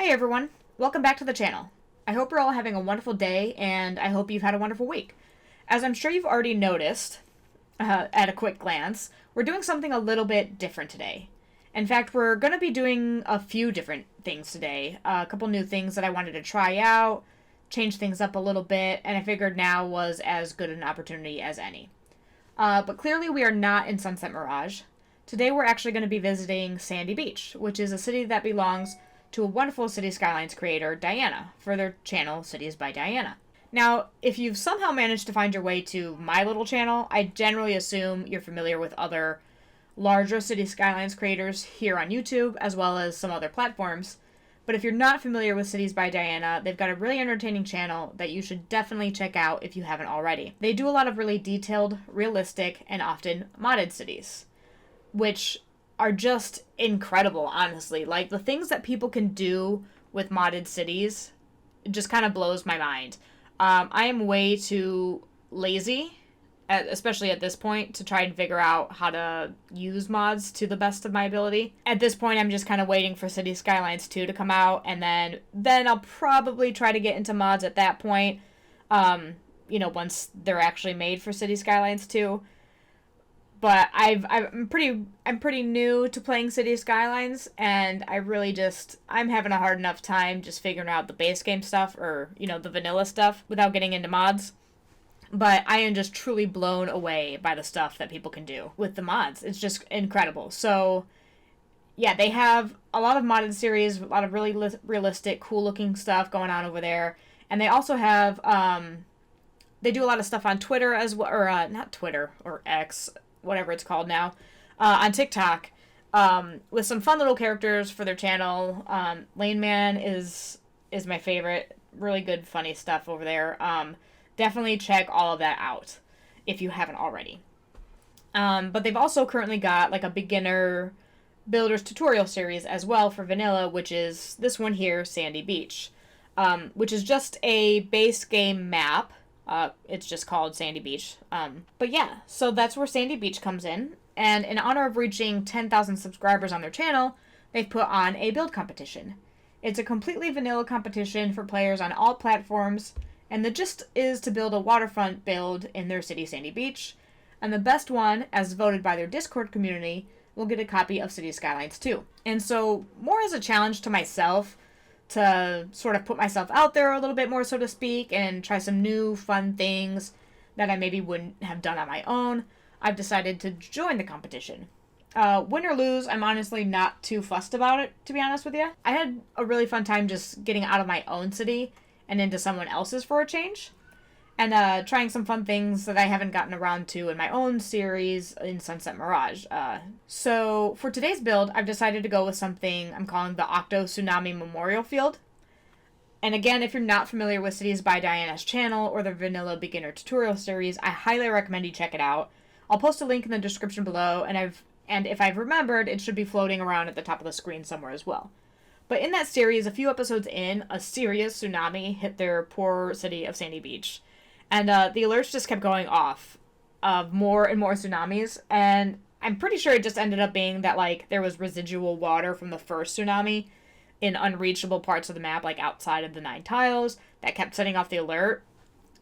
Hey everyone, welcome back to the channel. I hope you're all having a wonderful day, and I hope you've had a wonderful week. As I'm sure you've already noticed, at a quick glance, we're doing something a little bit different today. In fact, we're going to be doing a few different things today. A couple new things that I wanted to try out, change things up a little bit, and I figured now was as good an opportunity as any. But clearly we are not in Sunset Mirage. Today we're actually going to be visiting Sandy Beach, which is a city that belongs to a wonderful City Skylines creator, Diana, for their channel, Cities by Diana. Now, if you've somehow managed to find your way to my little channel, I generally assume you're familiar with other larger City Skylines creators here on YouTube, as well as some other platforms. But if you're not familiar with Cities by Diana, they've got a really entertaining channel that you should definitely check out if you haven't already. They do a lot of really detailed, realistic, and often modded cities, which are just incredible, honestly. Like, the things that people can do with modded cities just kind of blows my mind. I am way too lazy, especially at this point, to try and figure out how to use mods to the best of my ability. At this point, I'm just kind of waiting for City Skylines 2 to come out, and then I'll probably try to get into mods at that point, once they're actually made for City Skylines 2. But I'm pretty new to playing City Skylines, and I'm having a hard enough time just figuring out the base game stuff, or, the vanilla stuff, without getting into mods. But I am just truly blown away by the stuff that people can do with the mods. It's just incredible. So, yeah, they have a lot of modded series, a lot of really realistic, cool-looking stuff going on over there. And they also have, they do a lot of stuff on Twitter as well, or, not Twitter, or X, whatever it's called now, on TikTok, with some fun little characters for their channel. Lane Man is my favorite. Really good, funny stuff over there. Definitely check all of that out if you haven't already. But they've also currently got like a beginner builders tutorial series as well for vanilla, which is this one here, Sandy Beach, which is just a base game map. It's just called Sandy Beach. But yeah, so that's where Sandy Beach comes in. And in honor of reaching 10,000 subscribers on their channel, they've put on a build competition. It's a completely vanilla competition for players on all platforms, and the gist is to build a waterfront build in their city, Sandy Beach. And the best one, as voted by their Discord community, will get a copy of City Skylines 2. And so, more as a challenge to myself, to sort of put myself out there a little bit more, so to speak, and try some new fun things that I maybe wouldn't have done on my own, I've decided to join the competition. Win or lose, I'm honestly not too fussed about it, to be honest with you. I had a really fun time just getting out of my own city and into someone else's for a change, and trying some fun things that I haven't gotten around to in my own series in Sunset Mirage. So for today's build, I've decided to go with something I'm calling the Octo Tsunami Memorial Field. And again, if you're not familiar with Cities by Diana's channel or the Vanilla Beginner Tutorial series, I highly recommend you check it out. I'll post a link in the description below, and if I've remembered, it should be floating around at the top of the screen somewhere as well. But in that series, a few episodes in, a serious tsunami hit their poor city of Sandy Beach. And the alerts just kept going off of more and more tsunamis. And I'm pretty sure it just ended up being that, like, there was residual water from the first tsunami in unreachable parts of the map, like outside of the 9 tiles, that kept setting off the alert.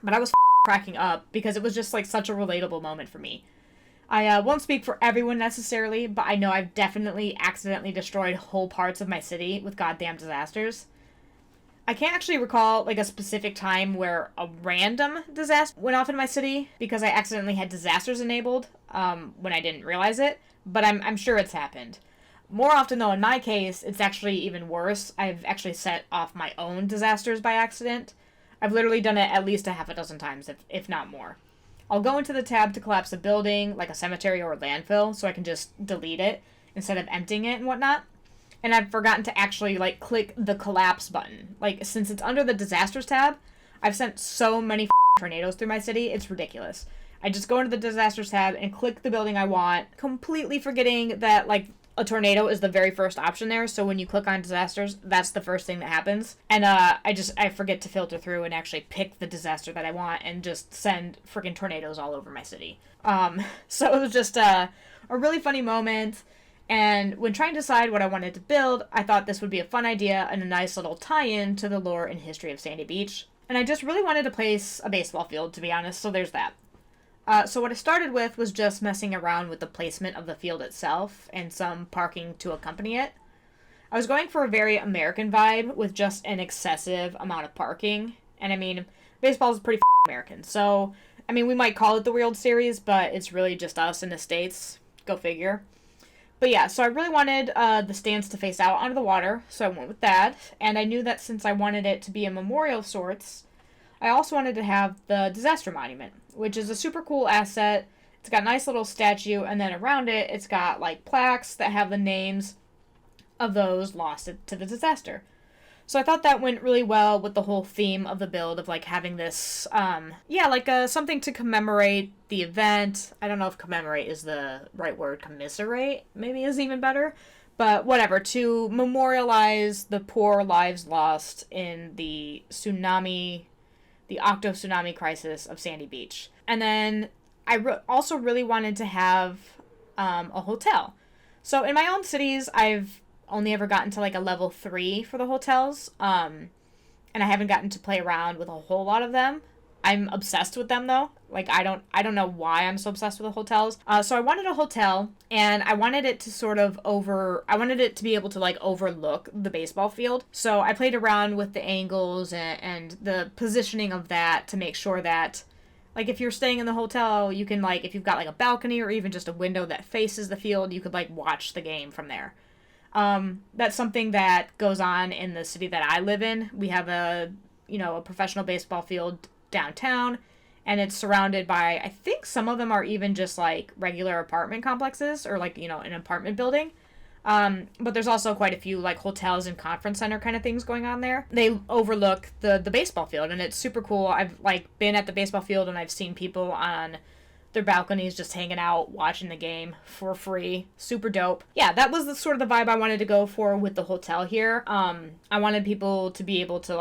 But I was cracking up because it was just, like, such a relatable moment for me. I won't speak for everyone necessarily, but I know I've definitely accidentally destroyed whole parts of my city with goddamn disasters. I can't actually recall, like, a specific time where a random disaster went off in my city because I accidentally had disasters enabled when I didn't realize it, but I'm sure it's happened. More often, though, in my case, it's actually even worse. I've actually set off my own disasters by accident. I've literally done it at least a half a dozen times, if not more. I'll go into the tab to collapse a building, like a cemetery or a landfill, so I can just delete it instead of emptying it and whatnot. And I've forgotten to actually, like, click the collapse button. Like, since it's under the disasters tab, I've sent so many tornadoes through my city, it's ridiculous. I just go into the disasters tab and click the building I want, completely forgetting that, like, a tornado is the very first option there, so when you click on disasters, that's the first thing that happens. And I forget to filter through and actually pick the disaster that I want and just send freaking tornadoes all over my city. So it was just a really funny moment. And when trying to decide what I wanted to build, I thought this would be a fun idea and a nice little tie-in to the lore and history of Sandy Beach. And I just really wanted to place a baseball field, to be honest, so there's that. So what I started with was just messing around with the placement of the field itself and some parking to accompany it. I was going for a very American vibe with just an excessive amount of parking. And I mean, baseball is pretty American. So, I mean, we might call it the World Series, but it's really just us in the States. Go figure. But yeah, so I really wanted the stands to face out onto the water, so I went with that. And I knew that since I wanted it to be a memorial of sorts, I also wanted to have the Disaster Monument, which is a super cool asset. It's got a nice little statue, and then around it, it's got like plaques that have the names of those lost to the disaster. So I thought that went really well with the whole theme of the build of like having this, something to commemorate the event. I don't know if commemorate is the right word. Commiserate maybe is even better. But whatever, to memorialize the poor lives lost in the Octo tsunami crisis of Sandy Beach. And then I also really wanted to have a hotel. So in my own cities, I've only ever gotten to like a level 3 for the hotels. And I haven't gotten to play around with a whole lot of them. I'm obsessed with them though. Like I don't know why I'm so obsessed with the hotels. So I wanted a hotel, and I wanted it to be able to like overlook the baseball field. So I played around with the angles and the positioning of that to make sure that like if you're staying in the hotel, you can like, if you've got like a balcony or even just a window that faces the field, you could like watch the game from there. That's something that goes on in the city that I live in. We have a professional baseball field downtown, and it's surrounded by, I think some of them are even just like regular apartment complexes or like, an apartment building. But there's also quite a few like hotels and conference center kind of things going on there. They overlook the baseball field, and it's super cool. I've like been at the baseball field, and I've seen people on their balconies just hanging out, watching the game for free. Super dope. Yeah, that was the sort of the vibe I wanted to go for with the hotel here. I wanted people to be able to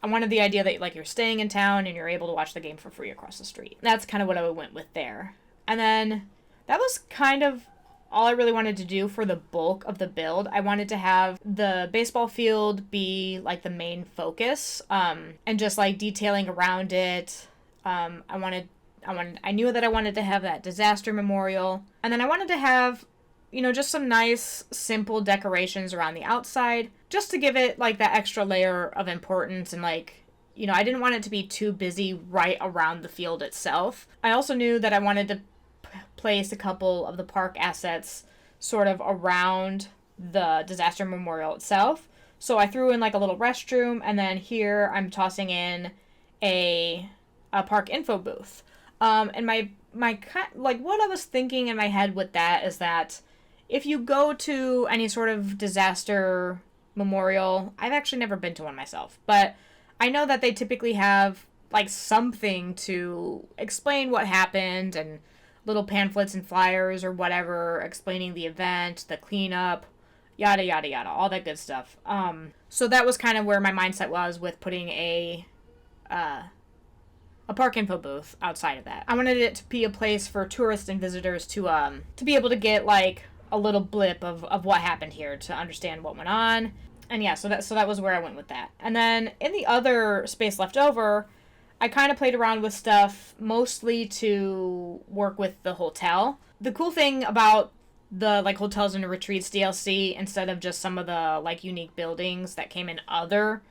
I wanted the idea that like you're staying in town and you're able to watch the game for free across the street. That's kind of what I went with there. And then that was kind of all I really wanted to do for the bulk of the build. I wanted to have the baseball field be like the main focus, and just like detailing around it. I knew that I wanted to have that disaster memorial, and then I wanted to have, just some nice, simple decorations around the outside, just to give it, like, that extra layer of importance, and, like, I didn't want it to be too busy right around the field itself. I also knew that I wanted to place a couple of the park assets sort of around the disaster memorial itself. So I threw in, like, a little restroom, and then here I'm tossing in a park info booth. And my what I was thinking in my head with that is that if you go to any sort of disaster memorial, I've actually never been to one myself, but I know that they typically have like something to explain what happened, and little pamphlets and flyers or whatever explaining the event, the cleanup, yada yada yada, all that good stuff. So that was kind of where my mindset was with putting a park info booth outside of that. I wanted it to be a place for tourists and visitors to be able to get like a little blip of what happened here, to understand what went on. And yeah, so that was where I went with that. And then in the other space left over, I kind of played around with stuff mostly to work with the hotel. The cool thing about the like hotels and retreats DLC, instead of just some of the like unique buildings that came in other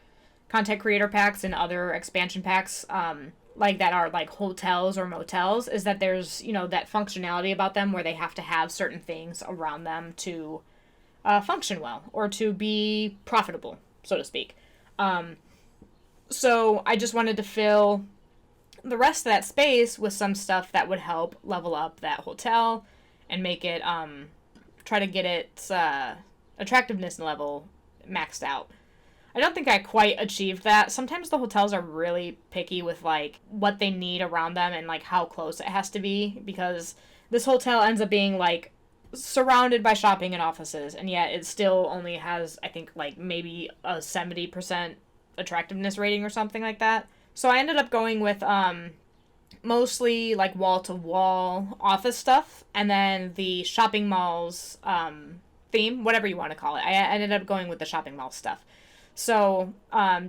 content creator packs and other expansion packs, like that are like hotels or motels, is that there's, that functionality about them where they have to have certain things around them to function well or to be profitable, so to speak. So I just wanted to fill the rest of that space with some stuff that would help level up that hotel and make it, try to get its attractiveness level maxed out. I don't think I quite achieved that. Sometimes the hotels are really picky with, like, what they need around them and, like, how close it has to be, because this hotel ends up being, like, surrounded by shopping and offices, and yet it still only has, I think, like, maybe a 70% attractiveness rating or something like that. So I ended up going with, mostly, like, wall-to-wall office stuff, and then the shopping malls, theme, whatever you want to call it. I ended up going with the shopping mall stuff. So,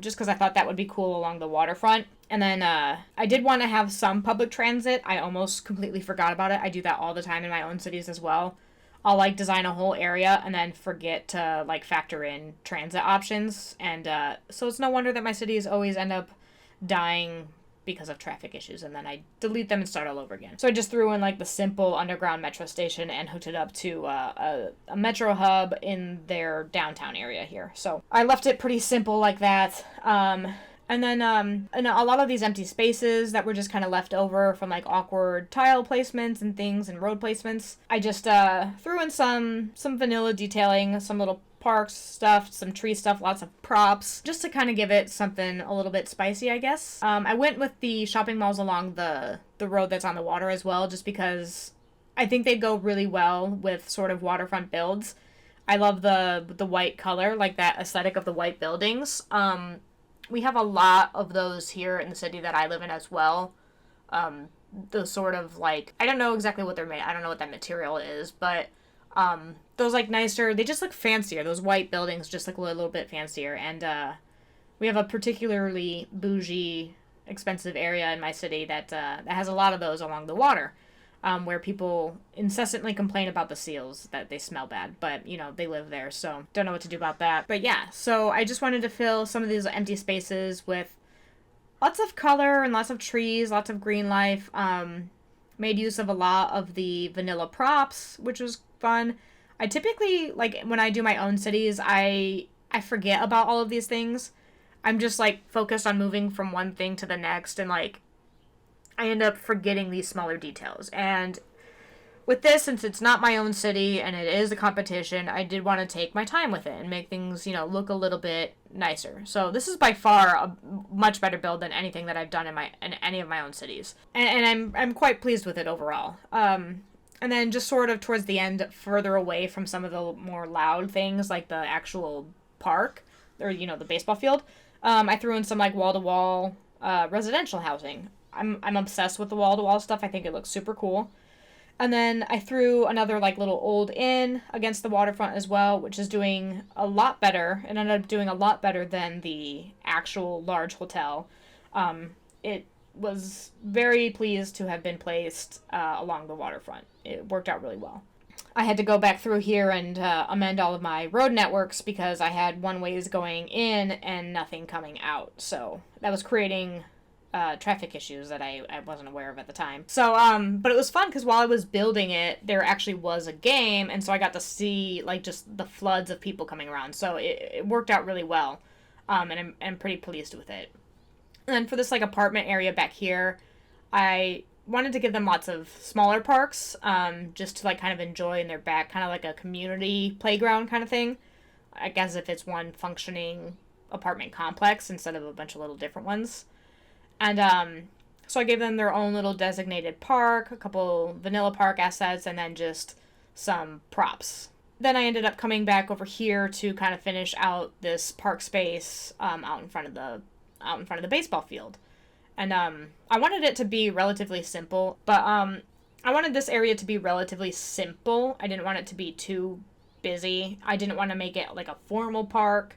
just because I thought that would be cool along the waterfront. And then I did want to have some public transit. I almost completely forgot about it. I do that all the time in my own cities as well. I'll like design a whole area and then forget to like factor in transit options. And so it's no wonder that my cities always end up dying because of traffic issues, and then I delete them and start all over again. So I just threw in like the simple underground metro station and hooked it up to a metro hub in their downtown area here. So I left it pretty simple like that. And then and a lot of these empty spaces that were just kind of left over from like awkward tile placements and things and road placements, I just threw in some vanilla detailing, some little park stuff, some tree stuff, lots of props, just to kind of give it something a little bit spicy, I guess. I went with the shopping malls along the road that's on the water as well, just because I think they'd go really well with sort of waterfront builds. I love the white color, like that aesthetic of the white buildings. We have a lot of those here in the city that I live in as well. Those sort of like, I don't know exactly what they're made. I don't know what that material is, but those like nicer, they just look fancier. Those white buildings just look a little bit fancier. And we have a particularly bougie, expensive area in my city that has a lot of those along the water. Where people incessantly complain about the seals, that they smell bad, but, you know, they live there, so don't know what to do about that. But yeah, so I just wanted to fill some of these empty spaces with lots of color and lots of trees, lots of green life. Made use of a lot of the vanilla props, which was fun. I typically, like, when I do my own cities, I forget about all of these things. I'm just, like, focused on moving from one thing to the next, and, like, I end up forgetting these smaller details. And with this, since it's not my own city and it is a competition, I did want to take my time with it and make things, you know, look a little bit nicer. So this is by far a much better build than anything that I've done in any of my own cities. And I'm quite pleased with it overall. And then just sort of towards the end, further away from some of the more loud things like the actual park or, you know, the baseball field, I threw in some like wall-to-wall residential housing. I'm obsessed with the wall-to-wall stuff. I think it looks super cool. And then I threw another like little old inn against the waterfront as well, which is doing a lot better. It ended up doing a lot better than the actual large hotel. It was very pleased to have been placed along the waterfront. It worked out really well. I had to go back through here and amend all of my road networks because I had one-ways going in and nothing coming out. So that was creating traffic issues that I wasn't aware of at the time. So, but it was fun because while I was building it, there actually was a game, and so I got to see, like, just the floods of people coming around. So it worked out really well, and I'm pretty pleased with it. And then for this, like, apartment area back here, I wanted to give them lots of smaller parks, just to, like, kind of enjoy in their back, kind of like a community playground kind of thing. I guess if it's one functioning apartment complex instead of a bunch of little different ones. And so I gave them their own little designated park, a couple vanilla park assets, and then just some props. Then I ended up coming back over here to kind of finish out this park space out in front of the baseball field. And I wanted it to be relatively simple, but I wanted this area to be relatively simple. I didn't want it to be too busy. I didn't want to make it like a formal park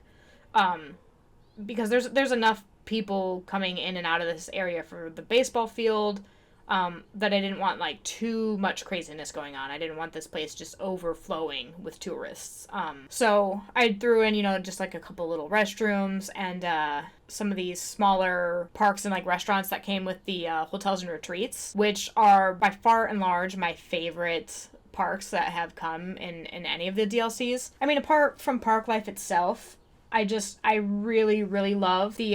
because there's enough people coming in and out of this area for the baseball field that I didn't want like too much craziness going on. I didn't want this place just overflowing with tourists. So I threw in, you know, just like a couple little restrooms and some of these smaller parks and like restaurants that came with the hotels and retreats, which are by far and large my favorite parks that have come in any of the DLCs. I mean, apart from Park Life itself, I really, really love the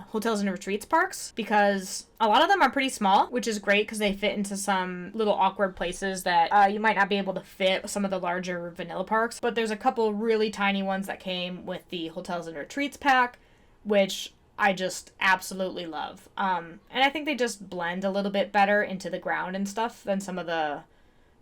hotels and retreats parks because a lot of them are pretty small, which is great because they fit into some little awkward places that you might not be able to fit some of the larger vanilla parks. But there's a couple really tiny ones that came with the hotels and retreats pack, which I just absolutely love. And I think they just blend a little bit better into the ground and stuff than some of the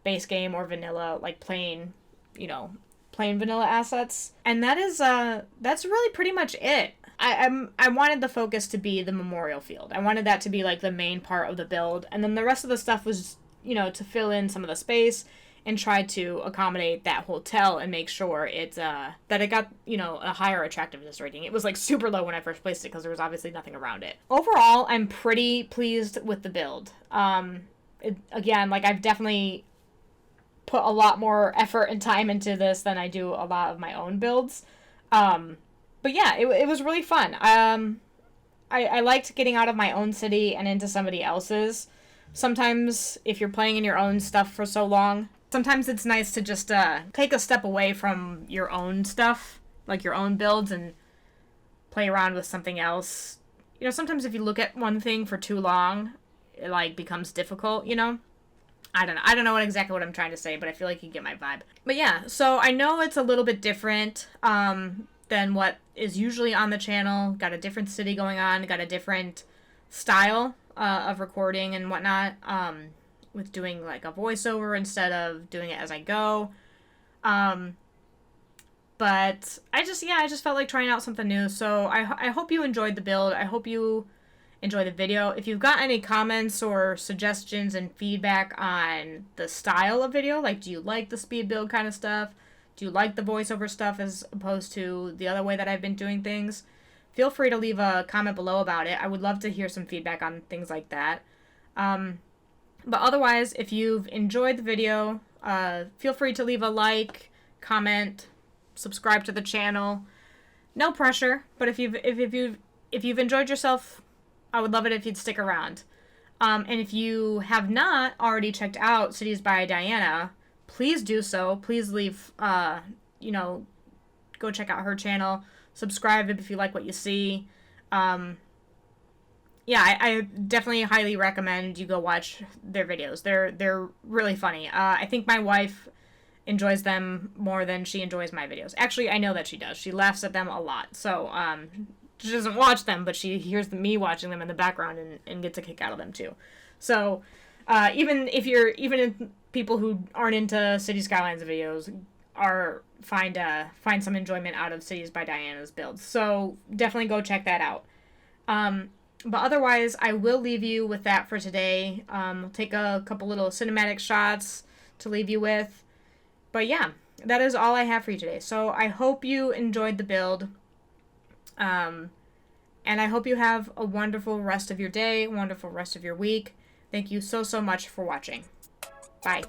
base game or vanilla, like plain, you know, plain vanilla assets. And that is that's really pretty much it. I wanted the focus to be the memorial field. I wanted that to be like the main part of the build, and then the rest of the stuff was, you know, to fill in some of the space and tried to accommodate that hotel and make sure it that it got, you know, a higher attractiveness rating. It was like super low when I first placed it because there was obviously nothing around it. Overall, I'm pretty pleased with the build. Again, like, I've definitely put a lot more effort and time into this than I do a lot of my own builds. But yeah, it was really fun. I liked getting out of my own city and into somebody else's. Sometimes, if you're playing in your own stuff for so long, sometimes it's nice to just take a step away from your own stuff, like your own builds, and play around with something else. You know, sometimes if you look at one thing for too long, it, like, becomes difficult, you know? I don't know exactly what I'm trying to say, but I feel like you get my vibe. But yeah, so I know it's a little bit different than what is usually on the channel. Got a different city going on, got a different style of recording and whatnot, with doing like a voiceover instead of doing it as I go. But I just felt like trying out something new. So I hope you enjoyed the build. I hope you enjoy the video. If you've got any comments or suggestions and feedback on the style of video, like, do you like the speed build kind of stuff? Do you like the voiceover stuff as opposed to the other way that I've been doing things? Feel free to leave a comment below about it. I would love to hear some feedback on things like that. But otherwise, if you've enjoyed the video, feel free to leave a like, comment, subscribe to the channel. No pressure, but if you've enjoyed yourself, I would love it if you'd stick around. And if you have not already checked out Cities by Diana, please do so. Please leave, you know, go check out her channel. Subscribe if you like what you see. Yeah, I definitely highly recommend you go watch their videos. They're really funny. I think my wife enjoys them more than she enjoys my videos. Actually, I know that she does. She laughs at them a lot. So, she doesn't watch them, but she hears me watching them in the background and gets a kick out of them too. So, even if people who aren't into City Skylines videos find some enjoyment out of Cities by Diana's builds. So definitely go check that out. But otherwise, I will leave you with that for today. Take a couple little cinematic shots to leave you with. But yeah, that is all I have for you today. So I hope you enjoyed the build. And I hope you have a wonderful rest of your day, wonderful rest of your week. Thank you so, so much for watching. Bye.